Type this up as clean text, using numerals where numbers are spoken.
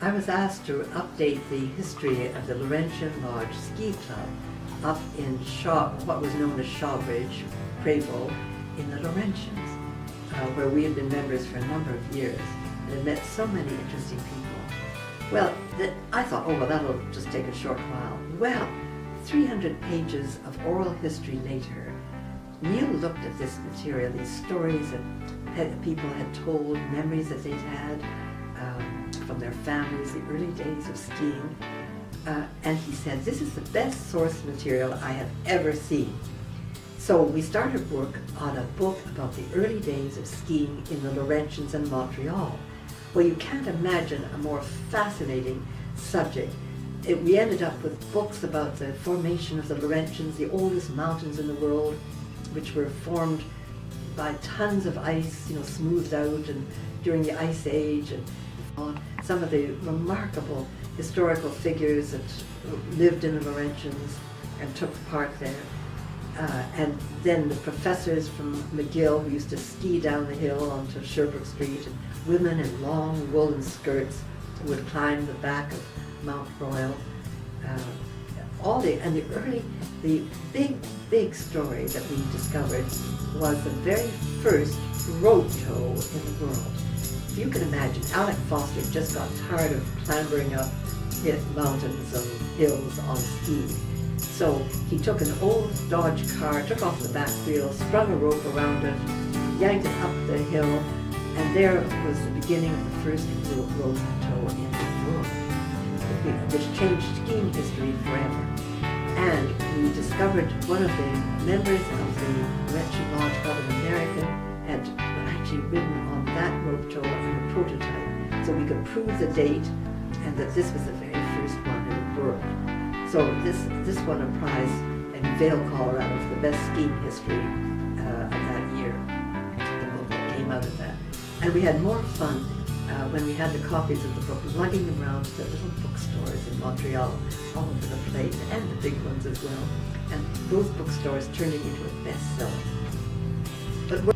I was asked to update the history of the Laurentian Lodge Ski Club up in what was known as Shawbridge, Prevost, in the Laurentians, where we had been members for a number of years and had met so many interesting people. Well, I thought, oh, well, that'll just take a short while. Well, 300 pages of oral history later, Neil looked at this material, these stories that people had told, memories that they'd had from their families, the early days of skiing, and he said, this is the best source material I have ever seen. So we started work on a book about the early days of skiing in the Laurentians and Montreal. Well, you can't imagine a more fascinating subject. We ended up with books about the formation of the Laurentians, the oldest mountains in the world, which were formed by tons of ice, smoothed out and during the Ice Age, and some of the remarkable historical figures that lived in the Laurentians and took part there. And then the professors from McGill who used to ski down the hill onto Sherbrooke Street, and women in long woolen skirts who would climb the back of Mount Royal. The big story that we discovered was the very first rope tow in the world. If you can imagine, Alec Foster just got tired of clambering up mountains and hills on skis. So he took an old Dodge car, took off the back wheel, strung a rope around it, yanked it up the hill, and there was the beginning of the first rope tow in the world, which changed skiing history forever. And we discovered one of the members of the Laurentian Lodge Club, an American, had actually ridden on that rope tow in a prototype, so we could prove the date and that this was the very first one in the world. So this won a prize in Vail, Colorado for the best skiing history of that year, the book that came out of that. And we had more fun when we had the copies of the book, lugging them around to the little bookstores in Montreal, all over the place, and the big ones as well. And those bookstores turning into a bestseller. But